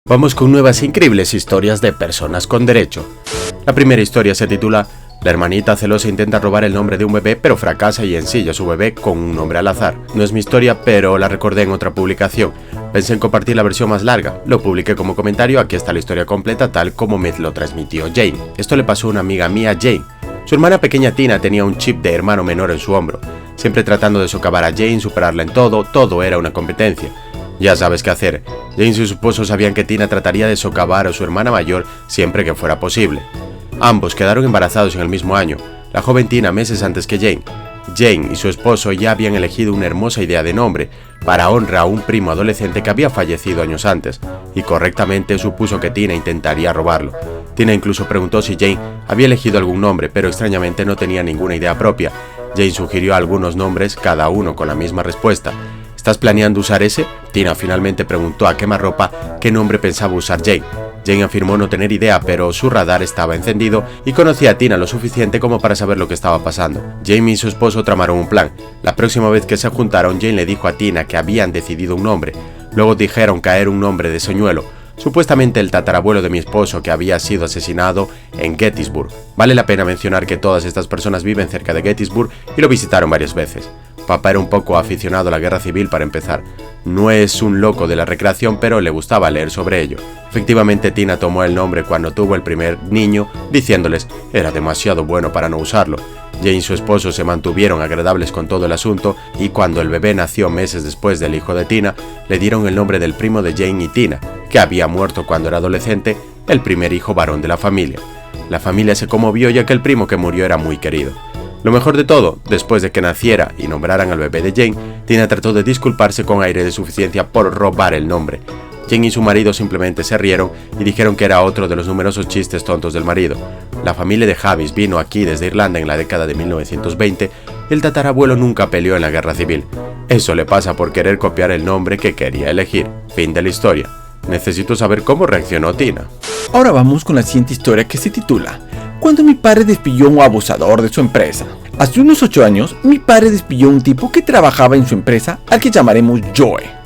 Vamos con nuevas increíbles historias de personas con derecho. La primera historia se titula La hermanita celosa intenta robar el nombre de un bebé pero fracasa y ensilla a su bebé con un nombre al azar. No es mi historia, pero la recordé en otra publicación. Pensé en compartir la versión más larga, lo publiqué como comentario, aquí está la historia completa tal como me lo transmitió Jane. Esto le pasó a una amiga mía, Jane. Su hermana pequeña Tina tenía un chip de hermano menor en su hombro, siempre tratando de socavar a Jane, superarla en todo era una competencia. Ya sabes qué hacer. James y su esposo sabían que Tina trataría de socavar a su hermana mayor siempre que fuera posible. Ambos quedaron embarazados en el mismo año, la joven Tina meses antes que Jane. Jane y su esposo ya habían elegido una hermosa idea de nombre para honra a un primo adolescente que había fallecido años antes, y correctamente supuso que Tina intentaría robarlo. Tina incluso preguntó si Jane había elegido algún nombre, pero extrañamente no tenía ninguna idea propia. Jane sugirió algunos nombres, cada uno con la misma respuesta. ¿Estás planeando usar ese? Tina finalmente preguntó a quemarropa qué nombre pensaba usar Jane. Jane afirmó no tener idea, pero su radar estaba encendido y conocía a Tina lo suficiente como para saber lo que estaba pasando. Jamie y su esposo tramaron un plan. La próxima vez que se juntaron, Jane le dijo a Tina que habían decidido un nombre. Luego dijeron caer un nombre de señuelo, supuestamente el tatarabuelo de mi esposo que había sido asesinado en Gettysburg. Vale la pena mencionar que todas estas personas viven cerca de Gettysburg y lo visitaron varias veces. Papá era un poco aficionado a la guerra civil para empezar. No es un loco de la recreación, pero le gustaba leer sobre ello. Efectivamente, Tina tomó el nombre cuando tuvo el primer niño, diciéndoles era demasiado bueno para no usarlo. Jane y su esposo se mantuvieron agradables con todo el asunto y cuando el bebé nació meses después del hijo de Tina, le dieron el nombre del primo de Jane y Tina, que había muerto cuando era adolescente, el primer hijo varón de la familia. La familia se conmovió ya que el primo que murió era muy querido. Lo mejor de todo, después de que naciera y nombraran al bebé de Jane, Tina trató de disculparse con aire de suficiencia por robar el nombre. Jane y su marido simplemente se rieron y dijeron que era otro de los numerosos chistes tontos del marido. La familia de Javis vino aquí desde Irlanda en la década de 1920. El tatarabuelo nunca peleó en la guerra civil. Eso le pasa por querer copiar el nombre que quería elegir. Fin de la historia. Necesito saber cómo reaccionó Tina. Ahora vamos con la siguiente historia que se titula Cuando mi padre despidió a un abusador de su empresa. Hace unos 8 años, mi padre despidió a un tipo que trabajaba en su empresa, al que llamaremos Joe.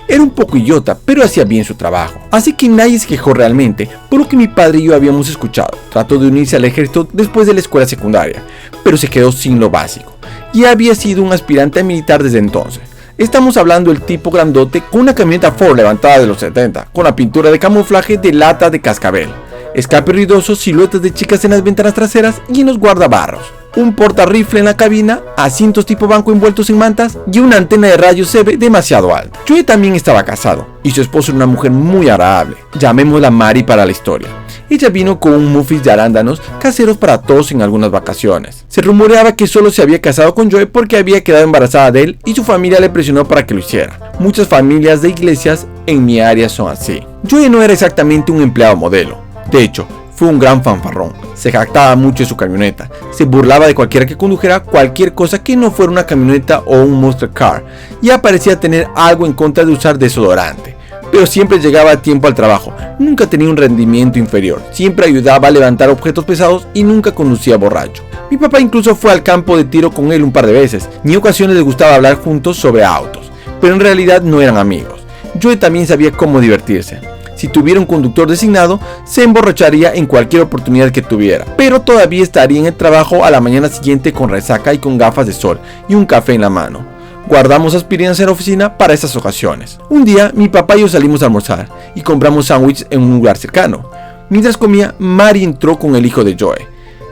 Era un poco idiota, pero hacía bien su trabajo, así que nadie se quejó realmente, por lo que mi padre y yo habíamos escuchado. Trató de unirse al ejército después de la escuela secundaria, pero se quedó sin lo básico, y había sido un aspirante militar desde entonces. Estamos hablando del tipo grandote con una camioneta Ford levantada de los 70, con la pintura de camuflaje de lata de cascabel, escape ruidoso, siluetas de chicas en las ventanas traseras y en los guardabarros, un portarrifle en la cabina, asientos tipo banco envueltos en mantas y una antena de rayos CB demasiado alta. Joe también estaba casado y su esposo era una mujer muy agradable, llamémosla Mari para la historia. Ella vino con un muffin de arándanos caseros para todos en algunas vacaciones. Se rumoreaba que solo se había casado con Joe porque había quedado embarazada de él y su familia le presionó para que lo hiciera. Muchas familias de iglesias en mi área son así. Joe no era exactamente un empleado modelo. De hecho, fue un gran fanfarrón, se jactaba mucho de su camioneta, se burlaba de cualquiera que condujera cualquier cosa que no fuera una camioneta o un monster car, y parecía tener algo en contra de usar desodorante. Pero siempre llegaba a tiempo al trabajo, nunca tenía un rendimiento inferior, siempre ayudaba a levantar objetos pesados y nunca conducía borracho. Mi papá incluso fue al campo de tiro con él un par de veces, y en ocasiones les gustaba hablar juntos sobre autos, pero en realidad no eran amigos. Joe también sabía cómo divertirse. Si tuviera un conductor designado, se emborracharía en cualquier oportunidad que tuviera, pero todavía estaría en el trabajo a la mañana siguiente con resaca y con gafas de sol y un café en la mano. Guardamos aspirinas en la oficina para esas ocasiones. Un día, mi papá y yo salimos a almorzar y compramos sándwiches en un lugar cercano. Mientras comía, Mari entró con el hijo de Joe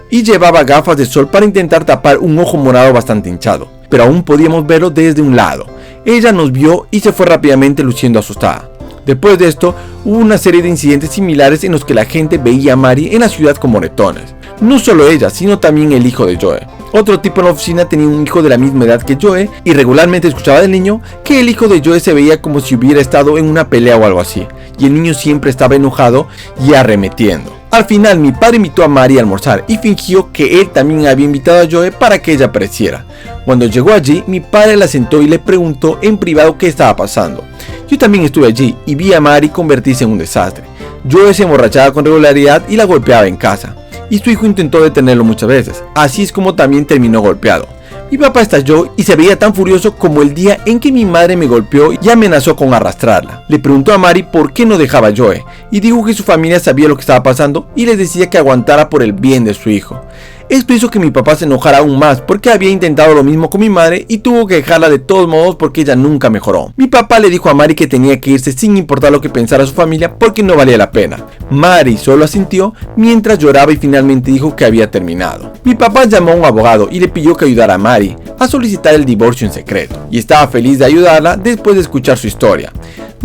y llevaba gafas de sol para intentar tapar un ojo morado bastante hinchado, pero aún podíamos verlo desde un lado. Ella nos vio y se fue rápidamente luciendo asustada. Después de esto, hubo una serie de incidentes similares en los que la gente veía a Mari en la ciudad con moretones. No solo ella, sino también el hijo de Joe. Otro tipo en la oficina tenía un hijo de la misma edad que Joe y regularmente escuchaba del niño que el hijo de Joe se veía como si hubiera estado en una pelea o algo así, y el niño siempre estaba enojado y arremetiendo. Al final, mi padre invitó a Mari a almorzar y fingió que él también había invitado a Joe para que ella apareciera. Cuando llegó allí, mi padre la sentó y le preguntó en privado qué estaba pasando. Yo también estuve allí y vi a Mari convertirse en un desastre. Joe se emborrachaba con regularidad y la golpeaba en casa, y su hijo intentó detenerlo muchas veces. Así es como también terminó golpeado. Mi papá estalló y se veía tan furioso como el día en que mi madre me golpeó y amenazó con arrastrarla. Le preguntó a Mari por qué no dejaba a Joe y dijo que su familia sabía lo que estaba pasando y les decía que aguantara por el bien de su hijo. Esto hizo que mi papá se enojara aún más porque había intentado lo mismo con mi madre y tuvo que dejarla de todos modos porque ella nunca mejoró. Mi papá le dijo a Mari que tenía que irse sin importar lo que pensara su familia porque no valía la pena. Mari solo asintió mientras lloraba y finalmente dijo que había terminado. Mi papá llamó a un abogado y le pidió que ayudara a Mari a solicitar el divorcio en secreto y estaba feliz de ayudarla después de escuchar su historia.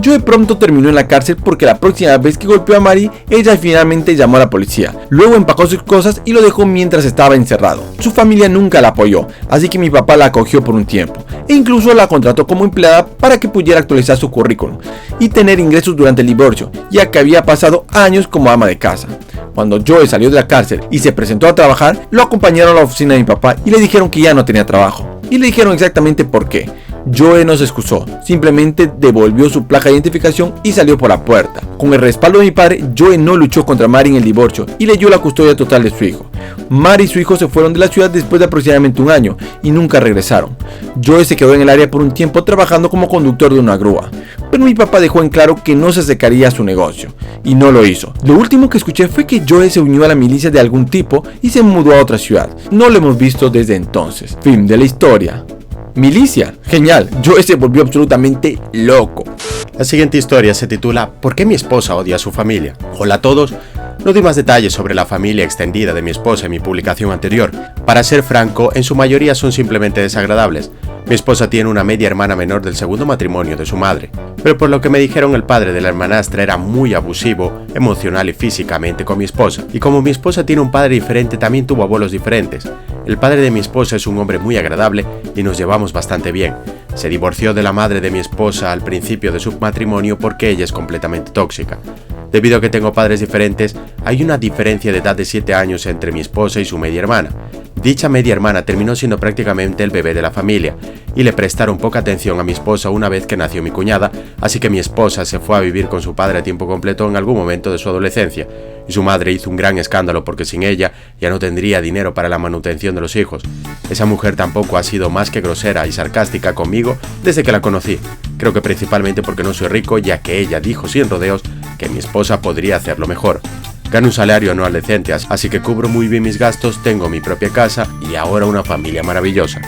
Joe pronto terminó en la cárcel porque la próxima vez que golpeó a Mari, ella finalmente llamó a la policía. Luego empacó sus cosas y lo dejó mientras estaba encerrado. Su familia nunca la apoyó, así que mi papá la acogió por un tiempo e incluso la contrató como empleada para que pudiera actualizar su currículum y tener ingresos durante el divorcio, ya que había pasado años como ama de casa. Cuando Joe salió de la cárcel y se presentó a trabajar, lo acompañaron a la oficina de mi papá y le dijeron que ya no tenía trabajo. Y le dijeron exactamente por qué. Joe no se excusó, simplemente devolvió su placa de identificación y salió por la puerta. Con el respaldo de mi padre, Joe no luchó contra Mari en el divorcio y le dio la custodia total de su hijo. Mari y su hijo se fueron de la ciudad después de aproximadamente un año y nunca regresaron. Joe se quedó en el área por un tiempo trabajando como conductor de una grúa, pero mi papá dejó en claro que no se acercaría a su negocio, y no lo hizo. Lo último que escuché fue que Joe se unió a la milicia de algún tipo y se mudó a otra ciudad. No lo hemos visto desde entonces. Fin de la historia. Milicia, genial, Joe se volvió absolutamente loco. La siguiente historia se titula ¿Por qué mi esposa odia a su familia? Hola a todos. No doy más detalles sobre la familia extendida de mi esposa en mi publicación anterior. Para ser franco, en su mayoría son simplemente desagradables. Mi esposa tiene una media hermana menor del segundo matrimonio de su madre, pero por lo que me dijeron el padre de la hermanastra era muy abusivo, emocional y físicamente con mi esposa. Y como mi esposa tiene un padre diferente, también tuvo abuelos diferentes. El padre de mi esposa es un hombre muy agradable y nos llevamos bastante bien. Se divorció de la madre de mi esposa al principio de su matrimonio porque ella es completamente tóxica. Debido a que tengo padres diferentes, hay una diferencia de edad de 7 años entre mi esposa y su media hermana. Dicha media hermana terminó siendo prácticamente el bebé de la familia, y le prestaron poca atención a mi esposa una vez que nació mi cuñada, así que mi esposa se fue a vivir con su padre a tiempo completo en algún momento de su adolescencia, y su madre hizo un gran escándalo porque sin ella ya no tendría dinero para la manutención de los hijos. Esa mujer tampoco ha sido más que grosera y sarcástica conmigo desde que la conocí, creo que principalmente porque no soy rico, ya que ella dijo sin rodeos que mi esposa podría hacerlo mejor. Gano un salario anual decente, así que cubro muy bien mis gastos, tengo mi propia casa y ahora una familia maravillosa.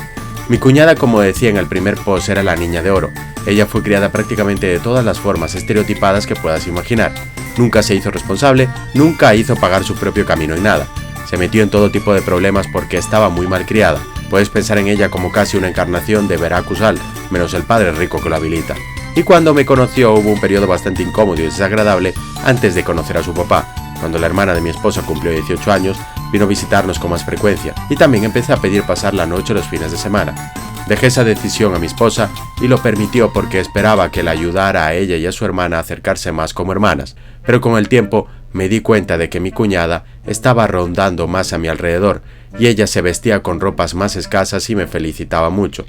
Mi cuñada, como decía en el primer post, era la niña de oro. Ella fue criada prácticamente de todas las formas estereotipadas que puedas imaginar. Nunca se hizo responsable, nunca hizo pagar su propio camino y nada. Se metió en todo tipo de problemas porque estaba muy mal criada. Puedes pensar en ella como casi una encarnación de Vera Kusal, menos el padre rico que lo habilita. Y cuando me conoció hubo un periodo bastante incómodo y desagradable antes de conocer a su papá. Cuando la hermana de mi esposa cumplió 18 años, vino a visitarnos con más frecuencia y también empecé a pedir pasar la noche los fines de semana. Dejé esa decisión a mi esposa y lo permitió porque esperaba que la ayudara a ella y a su hermana a acercarse más como hermanas, pero con el tiempo me di cuenta de que mi cuñada estaba rondando más a mi alrededor y ella se vestía con ropas más escasas y me felicitaba mucho.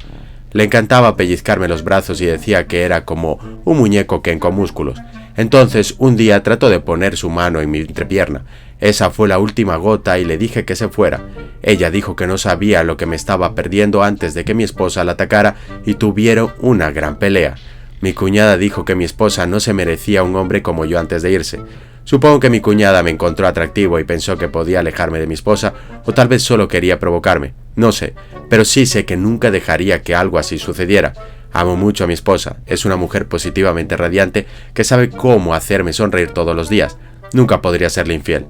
Le encantaba pellizcarme los brazos y decía que era como un muñeco Ken con músculos. Entonces un día trató de poner su mano en mi entrepierna. Esa fue la última gota y le dije que se fuera. Ella dijo que no sabía lo que me estaba perdiendo antes de que mi esposa la atacara y tuvieron una gran pelea. Mi cuñada dijo que mi esposa no se merecía un hombre como yo antes de irse. Supongo que mi cuñada me encontró atractivo y pensó que podía alejarme de mi esposa, o tal vez solo quería provocarme. No sé, pero sí sé que nunca dejaría que algo así sucediera. Amo mucho a mi esposa, es una mujer positivamente radiante que sabe cómo hacerme sonreír todos los días. Nunca podría serle infiel.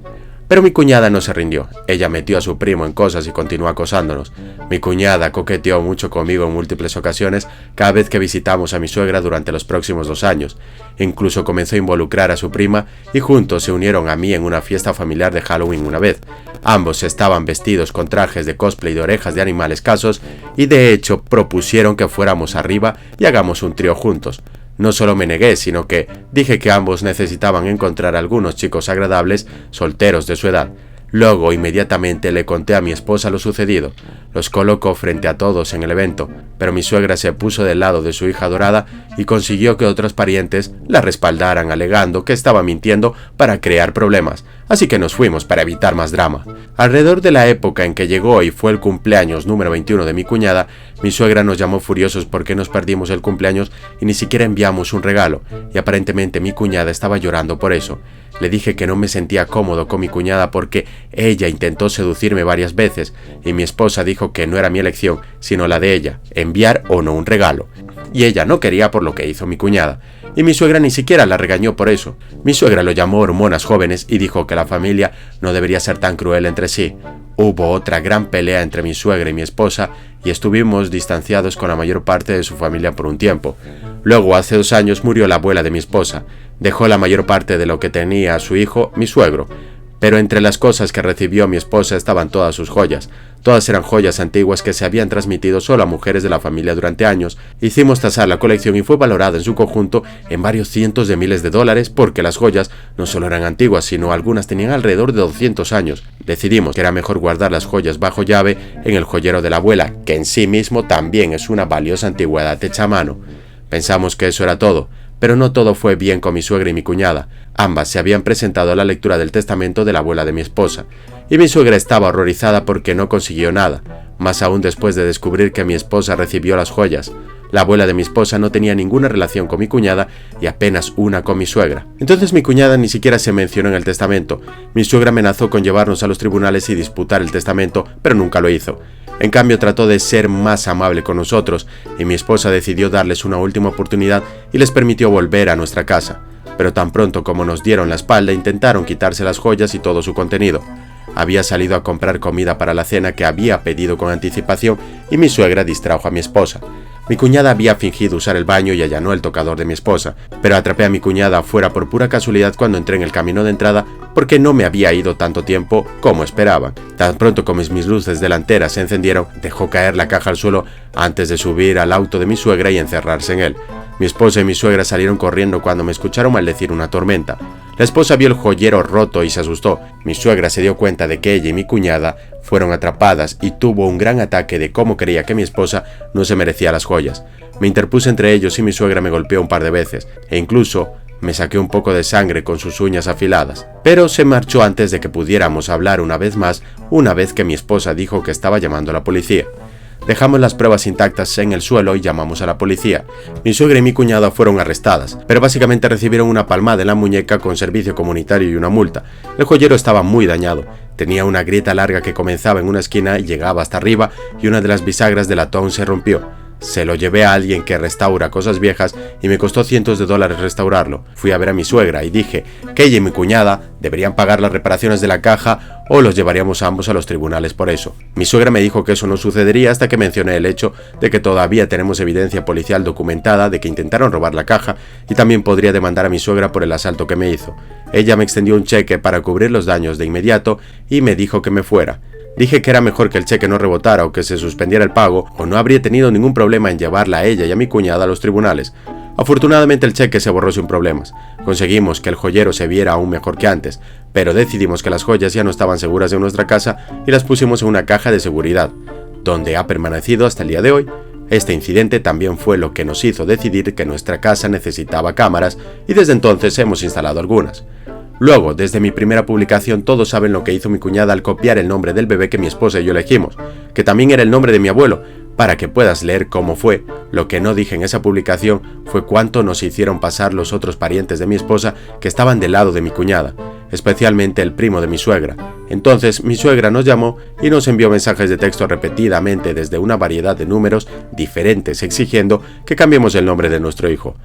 Pero mi cuñada no se rindió. Ella metió a su primo en cosas y continuó acosándonos. Mi cuñada coqueteó mucho conmigo en múltiples ocasiones cada vez que visitamos a mi suegra durante los próximos 2 años. Incluso comenzó a involucrar a su prima y juntos se unieron a mí en una fiesta familiar de Halloween una vez. Ambos estaban vestidos con trajes de cosplay de orejas de animales casos y de hecho propusieron que fuéramos arriba y hagamos un trío juntos. No solo me negué, sino que dije que ambos necesitaban encontrar algunos chicos agradables, solteros de su edad. Luego, inmediatamente le conté a mi esposa lo sucedido. Los colocó frente a todos en el evento, pero mi suegra se puso del lado de su hija adorada y consiguió que otros parientes la respaldaran alegando que estaba mintiendo para crear problemas, así que nos fuimos para evitar más drama. Alrededor de la época en que llegó y fue el cumpleaños número 21 de mi cuñada, mi suegra nos llamó furiosos porque nos perdimos el cumpleaños y ni siquiera enviamos un regalo, y aparentemente mi cuñada estaba llorando por eso. Le dije que no me sentía cómodo con mi cuñada porque ella intentó seducirme varias veces y mi esposa dijo que no era mi elección, sino la de ella, enviar o no un regalo. Y ella no quería por lo que hizo mi cuñada. Y mi suegra ni siquiera la regañó por eso. Mi suegra lo llamó hormonas jóvenes y dijo que la familia no debería ser tan cruel entre sí. Hubo otra gran pelea entre mi suegra y mi esposa y estuvimos distanciados con la mayor parte de su familia por un tiempo. Luego, hace 2 años, murió la abuela de mi esposa. Dejó la mayor parte de lo que tenía a su hijo, mi suegro. Pero entre las cosas que recibió mi esposa estaban todas sus joyas. Todas eran joyas antiguas que se habían transmitido solo a mujeres de la familia durante años. Hicimos tasar la colección y fue valorada en su conjunto en varios cientos de miles de dólares porque las joyas no solo eran antiguas, sino algunas tenían alrededor de 200 años. Decidimos que era mejor guardar las joyas bajo llave en el joyero de la abuela, que en sí mismo también es una valiosa antigüedad hecha a mano. Pensamos que eso era todo, pero no todo fue bien con mi suegra y mi cuñada. Ambas se habían presentado a la lectura del testamento de la abuela de mi esposa, y mi suegra estaba horrorizada porque no consiguió nada, más aún después de descubrir que mi esposa recibió las joyas. La abuela de mi esposa no tenía ninguna relación con mi cuñada y apenas una con mi suegra. Entonces mi cuñada ni siquiera se mencionó en el testamento. Mi suegra amenazó con llevarnos a los tribunales y disputar el testamento, pero nunca lo hizo. En cambio, trató de ser más amable con nosotros y mi esposa decidió darles una última oportunidad y les permitió volver a nuestra casa. Pero tan pronto como nos dieron la espalda, intentaron quitarse las joyas y todo su contenido. Había salido a comprar comida para la cena que había pedido con anticipación y mi suegra distrajo a mi esposa. Mi cuñada había fingido usar el baño y allanó el tocador de mi esposa, pero atrapé a mi cuñada afuera por pura casualidad cuando entré en el camino de entrada porque no me había ido tanto tiempo como esperaban. Tan pronto como mis luces delanteras se encendieron, dejó caer la caja al suelo antes de subir al auto de mi suegra y encerrarse en él. Mi esposa y mi suegra salieron corriendo cuando me escucharon maldecir una tormenta. La esposa vio el joyero roto y se asustó. Mi suegra se dio cuenta de que ella y mi cuñada fueron atrapadas y tuvo un gran ataque de cómo creía que mi esposa no se merecía las joyas. Me interpuse entre ellos y mi suegra me golpeó un par de veces, e incluso me saqué un poco de sangre con sus uñas afiladas. Pero se marchó antes de que pudiéramos hablar una vez más, una vez que mi esposa dijo que estaba llamando a la policía. Dejamos las pruebas intactas en el suelo y llamamos a la policía. Mi suegra y mi cuñada fueron arrestadas, pero básicamente recibieron una palmada en la muñeca con servicio comunitario y una multa. El joyero estaba muy dañado. Tenía una grieta larga que comenzaba en una esquina y llegaba hasta arriba y una de las bisagras del latón se rompió. Se lo llevé a alguien que restaura cosas viejas y me costó cientos de dólares restaurarlo. Fui a ver a mi suegra y dije que ella y mi cuñada deberían pagar las reparaciones de la caja o los llevaríamos a ambos a los tribunales por eso. Mi suegra me dijo que eso no sucedería hasta que mencioné el hecho de que todavía tenemos evidencia policial documentada de que intentaron robar la caja y también podría demandar a mi suegra por el asalto que me hizo. Ella me extendió un cheque para cubrir los daños de inmediato y me dijo que me fuera. Dije que era mejor que el cheque no rebotara o que se suspendiera el pago o no habría tenido ningún problema en llevarla a ella y a mi cuñada a los tribunales. Afortunadamente el cheque se borró sin problemas. Conseguimos que el joyero se viera aún mejor que antes, pero decidimos que las joyas ya no estaban seguras en nuestra casa y las pusimos en una caja de seguridad, donde ha permanecido hasta el día de hoy. Este incidente también fue lo que nos hizo decidir que nuestra casa necesitaba cámaras y desde entonces hemos instalado algunas. Luego, desde mi primera publicación, todos saben lo que hizo mi cuñada al copiar el nombre del bebé que mi esposa y yo elegimos, que también era el nombre de mi abuelo, para que puedas leer cómo fue. Lo que no dije en esa publicación fue cuánto nos hicieron pasar los otros parientes de mi esposa que estaban del lado de mi cuñada, especialmente el primo de mi suegra. Entonces mi suegra nos llamó y nos envió mensajes de texto repetidamente desde una variedad de números diferentes exigiendo que cambiemos el nombre de nuestro hijo.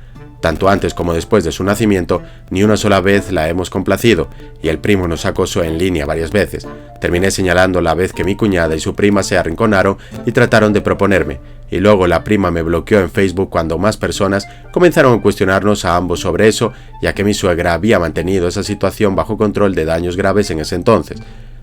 Tanto antes como después de su nacimiento, ni una sola vez la hemos complacido, y el primo nos acosó en línea varias veces. Terminé señalando la vez que mi cuñada y su prima se arrinconaron y trataron de proponerme, y luego la prima me bloqueó en Facebook cuando más personas comenzaron a cuestionarnos a ambos sobre eso, ya que mi suegra había mantenido esa situación bajo control de daños graves en ese entonces.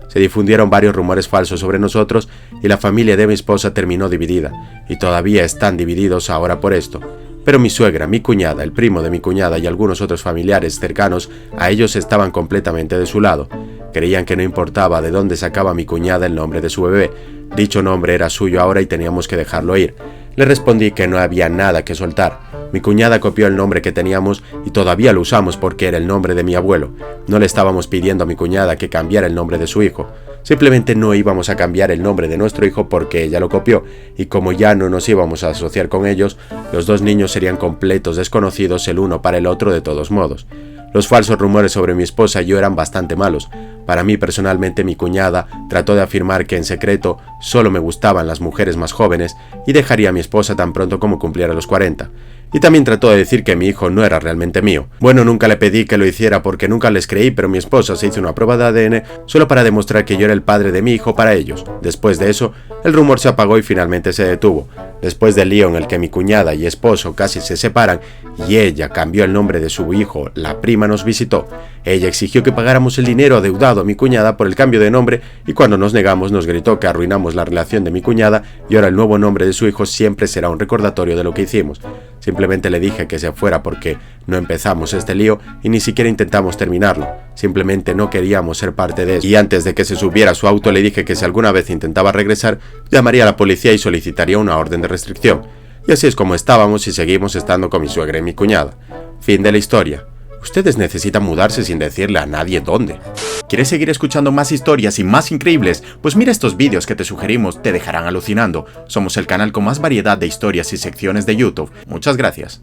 Se difundieron varios rumores falsos sobre nosotros y la familia de mi esposa terminó dividida, y todavía están divididos ahora por esto. Pero mi suegra, mi cuñada, el primo de mi cuñada y algunos otros familiares cercanos a ellos estaban completamente de su lado. Creían que no importaba de dónde sacaba mi cuñada el nombre de su bebé. Dicho nombre era suyo ahora y teníamos que dejarlo ir. Le respondí que no había nada que soltar. Mi cuñada copió el nombre que teníamos y todavía lo usamos porque era el nombre de mi abuelo. No le estábamos pidiendo a mi cuñada que cambiara el nombre de su hijo. Simplemente no íbamos a cambiar el nombre de nuestro hijo porque ella lo copió, y como ya no nos íbamos a asociar con ellos, los dos niños serían completos desconocidos el uno para el otro de todos modos. Los falsos rumores sobre mi esposa y yo eran bastante malos. Para mí personalmente, mi cuñada trató de afirmar que en secreto solo me gustaban las mujeres más jóvenes y dejaría a mi esposa tan pronto como cumpliera los 40. Y también trató de decir que mi hijo no era realmente mío. Bueno, nunca le pedí que lo hiciera porque nunca les creí, pero mi esposa se hizo una prueba de ADN solo para demostrar que yo era el padre de mi hijo para ellos. Después de eso, el rumor se apagó y finalmente se detuvo. Después del lío en el que mi cuñada y esposo casi se separan y ella cambió el nombre de su hijo, la prima nos visitó. Ella exigió que pagáramos el dinero adeudado a mi cuñada por el cambio de nombre y cuando nos negamos nos gritó que arruinamos la relación de mi cuñada y ahora el nuevo nombre de su hijo siempre será un recordatorio de lo que hicimos. Simplemente le dije que se fuera porque no empezamos este lío y ni siquiera intentamos terminarlo. Simplemente no queríamos ser parte de eso. Y antes de que se subiera a su auto le dije que si alguna vez intentaba regresar, llamaría a la policía y solicitaría una orden de restricción. Y así es como estábamos y seguimos estando con mi suegra y mi cuñada. Fin de la historia. Ustedes necesitan mudarse sin decirle a nadie dónde. ¿Quieres seguir escuchando más historias y más increíbles? Pues mira estos vídeos que te sugerimos, te dejarán alucinando. Somos el canal con más variedad de historias y secciones de YouTube. Muchas gracias.